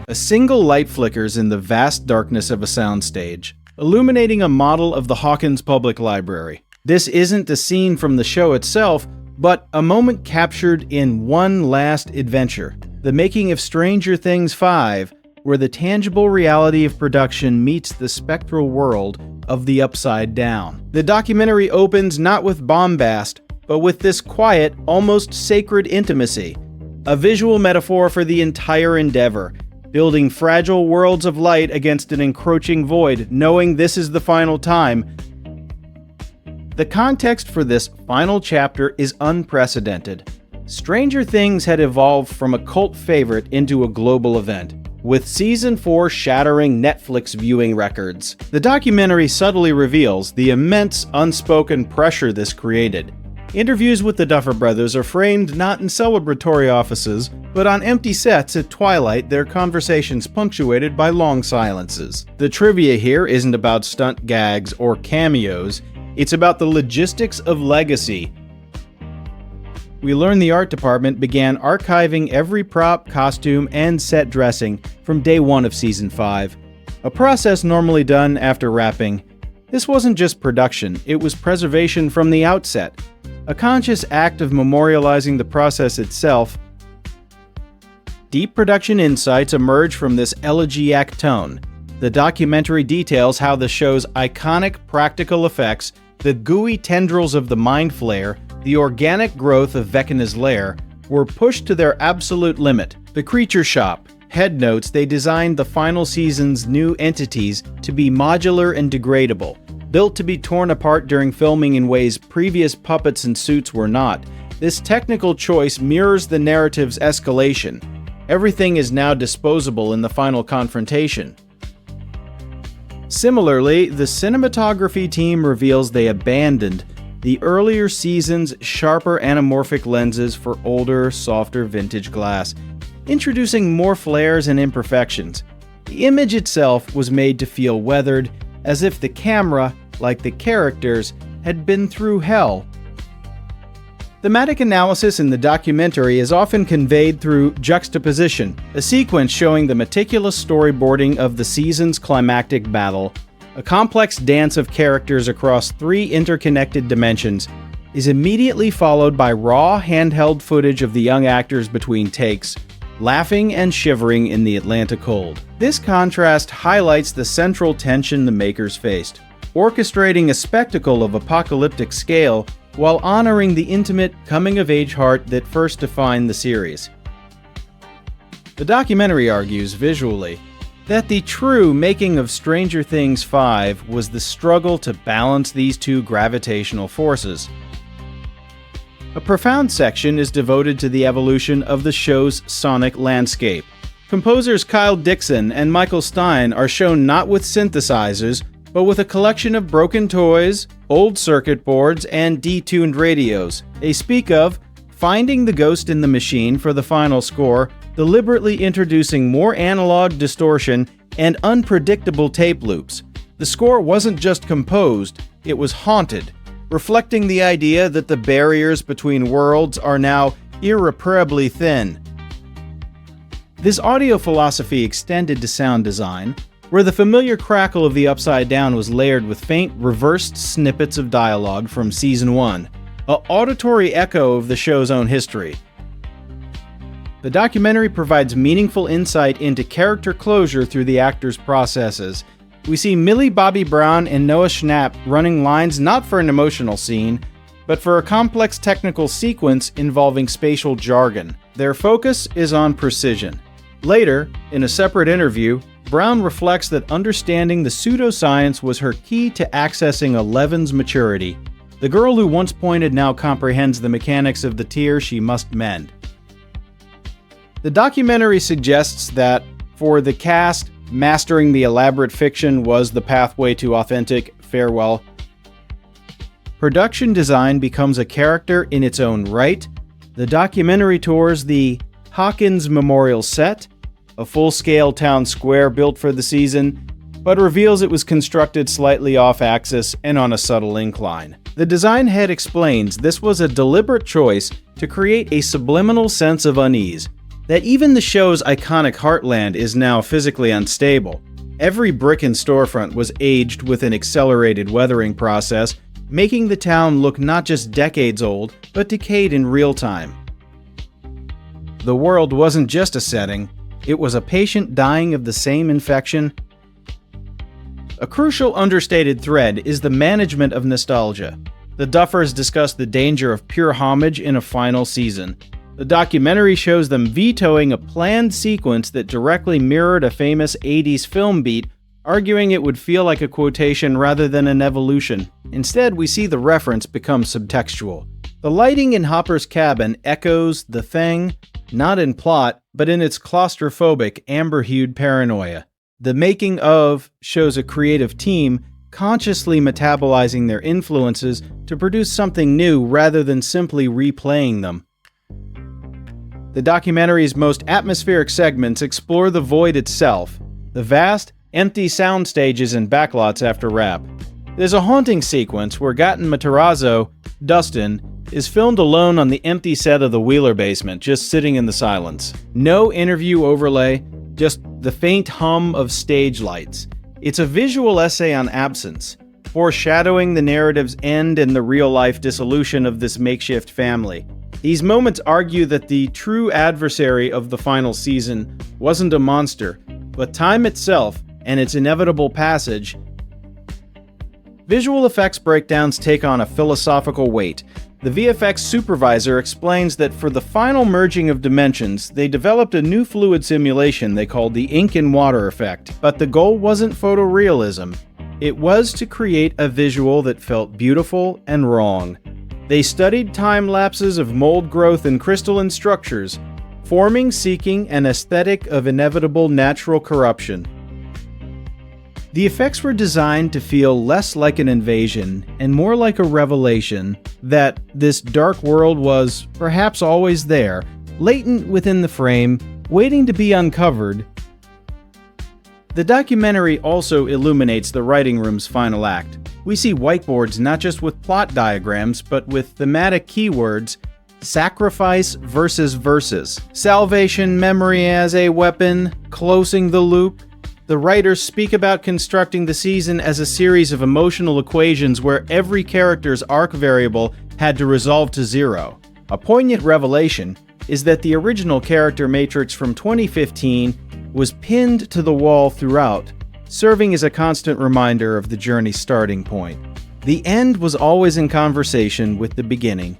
A single light flickers in the vast darkness of a soundstage, illuminating a model of the Hawkins Public Library. This isn't a scene from the show itself, but a moment captured in One Last Adventure, the making of Stranger Things 5, where the tangible reality of production meets the spectral world of the Upside Down. The documentary opens not with bombast, but with this quiet, almost sacred intimacy, a visual metaphor for the entire endeavor, building fragile worlds of light against an encroaching void, knowing this is the final time. The context for this final chapter is unprecedented. Stranger Things had evolved from a cult favorite into a global event, with Season 4 shattering Netflix viewing records. The documentary subtly reveals the immense unspoken pressure this created. Interviews with the Duffer Brothers are framed not in celebratory offices, but on empty sets at twilight, their conversations punctuated by long silences. The trivia here isn't about stunt gags or cameos, it's about the logistics of legacy. We learn the art department began archiving every prop, costume, and set dressing from day one of Season 5, a process normally done after wrapping. This wasn't just production, it was preservation from the outset, a conscious act of memorializing the process itself. Deep production insights emerge from this elegiac tone. The documentary details how the show's iconic practical effects, the gooey tendrils of the Mind Flayer, the organic growth of Vecna's lair, were pushed to their absolute limit. The Creature Shop head notes they designed the final season's new entities to be modular and degradable, built to be torn apart during filming in ways previous puppets and suits were not. This technical choice mirrors the narrative's escalation. Everything is now disposable in the final confrontation. Similarly, the cinematography team reveals they abandoned the earlier season's sharper anamorphic lenses for older, softer vintage glass, introducing more flares and imperfections. The image itself was made to feel weathered, as if the camera, like the characters, had been through hell. Thematic analysis in the documentary is often conveyed through juxtaposition, a sequence showing the meticulous storyboarding of the season's climactic battle. A complex dance of characters across 3 interconnected dimensions is immediately followed by raw, handheld footage of the young actors between takes, laughing and shivering in the Atlanta cold. This contrast highlights the central tension the makers faced, orchestrating a spectacle of apocalyptic scale while honoring the intimate, coming-of-age heart that first defined the series. The documentary argues, visually, that the true making of Stranger Things 5 was the struggle to balance these two gravitational forces. A profound section is devoted to the evolution of the show's sonic landscape. Composers Kyle Dixon and Michael Stein are shown not with synthesizers, but with a collection of broken toys, old circuit boards, and detuned radios. They speak of finding the ghost in the machine for the final score, deliberately introducing more analog distortion and unpredictable tape loops. The score wasn't just composed, it was haunted, reflecting the idea that the barriers between worlds are now irreparably thin. This audio philosophy extended to sound design, where the familiar crackle of the Upside Down was layered with faint, reversed snippets of dialogue from Season 1, an auditory echo of the show's own history. The documentary provides meaningful insight into character closure through the actors' processes. We see Millie Bobby Brown and Noah Schnapp running lines not for an emotional scene, but for a complex technical sequence involving spatial jargon. Their focus is on precision. Later, in a separate interview, Brown reflects that understanding the pseudoscience was her key to accessing Eleven's maturity. The girl who once pointed now comprehends the mechanics of the tear she must mend. The documentary suggests that, for the cast, mastering the elaborate fiction was the pathway to authentic farewell. Production design becomes a character in its own right. The documentary tours the Hawkins Memorial set, a full-scale town square built for the season, but reveals it was constructed slightly off-axis and on a subtle incline. The design head explains this was a deliberate choice to create a subliminal sense of unease. that even the show's iconic heartland is now physically unstable. Every brick and storefront was aged with an accelerated weathering process, making the town look not just decades old, but decayed in real time. The world wasn't just a setting, it was a patient dying of the same infection. A crucial understated thread is the management of nostalgia. The Duffers discuss the danger of pure homage in a final season. The documentary shows them vetoing a planned sequence that directly mirrored a famous 80s film beat, arguing it would feel like a quotation rather than an evolution. Instead, we see the reference become subtextual. The lighting in Hopper's cabin echoes The Thing, not in plot, but in its claustrophobic, amber-hued paranoia. The making of shows a creative team consciously metabolizing their influences to produce something new rather than simply replaying them. The documentary's most atmospheric segments explore the void itself, the vast, empty sound stages and backlots after rap. There's a haunting sequence where Gaten Matarazzo, Dustin, is filmed alone on the empty set of the Wheeler basement, just sitting in the silence. No interview overlay, just the faint hum of stage lights. It's a visual essay on absence, foreshadowing the narrative's end and the real-life dissolution of this makeshift family. These moments argue that the true adversary of the final season wasn't a monster, but time itself and its inevitable passage. Visual effects breakdowns take on a philosophical weight. The VFX supervisor explains that for the final merging of dimensions, they developed a new fluid simulation they called the ink and water effect. But the goal wasn't photorealism. It was to create a visual that felt beautiful and wrong. They studied time lapses of mold growth in crystalline structures, forming, seeking an aesthetic of inevitable natural corruption. The effects were designed to feel less like an invasion and more like a revelation that this dark world was perhaps always there, latent within the frame, waiting to be uncovered. The documentary also illuminates the writing room's final act. We see whiteboards not just with plot diagrams, but with thematic keywords: sacrifice versus versus, salvation, memory as a weapon, closing the loop. The writers speak about constructing the season as a series of emotional equations where every character's arc variable had to resolve to zero. A poignant revelation is that the original character matrix from 2015 was pinned to the wall throughout, serving as a constant reminder of the journey's starting point. The end was always in conversation with the beginning.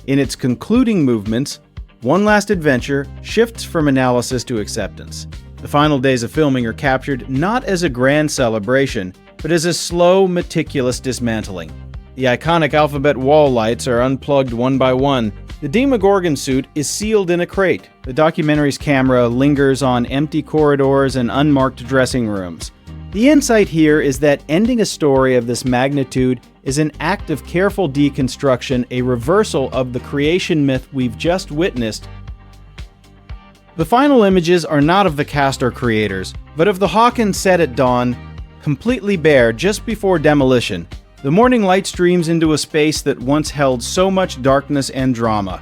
In its concluding movements, One Last Adventure shifts from analysis to acceptance. The final days of filming are captured not as a grand celebration, but as a slow, meticulous dismantling. The iconic alphabet wall lights are unplugged one by one. The Demogorgon suit is sealed in a crate. The documentary's camera lingers on empty corridors and unmarked dressing rooms. The insight here is that ending a story of this magnitude is an act of careful deconstruction, a reversal of the creation myth we've just witnessed. The final images are not of the cast or creators, but of the Hawkins set at dawn, completely bare just before demolition. The morning light streams into a space that once held so much darkness and drama.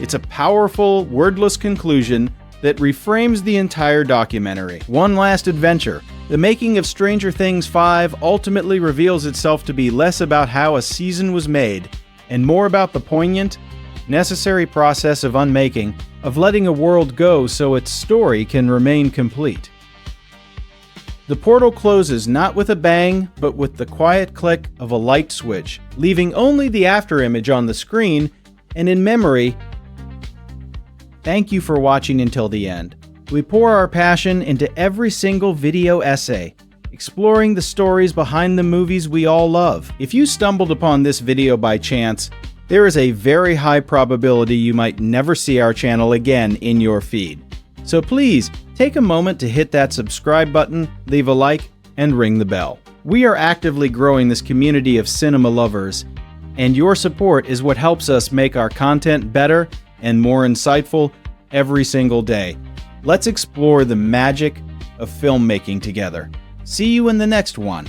It's a powerful, wordless conclusion that reframes the entire documentary. One Last Adventure. The making of Stranger Things 5 ultimately reveals itself to be less about how a season was made, and more about the poignant, necessary process of unmaking, of letting a world go so its story can remain complete. The portal closes not with a bang, but with the quiet click of a light switch, leaving only the afterimage on the screen, and in memory. Thank you for watching until the end. We pour our passion into every single video essay, exploring the stories behind the movies we all love. If you stumbled upon this video by chance, there is a very high probability you might never see our channel again in your feed. So please, take a moment to hit that subscribe button, leave a like, and ring the bell. We are actively growing this community of cinema lovers, and your support is what helps us make our content better and more insightful every single day. Let's explore the magic of filmmaking together. See you in the next one.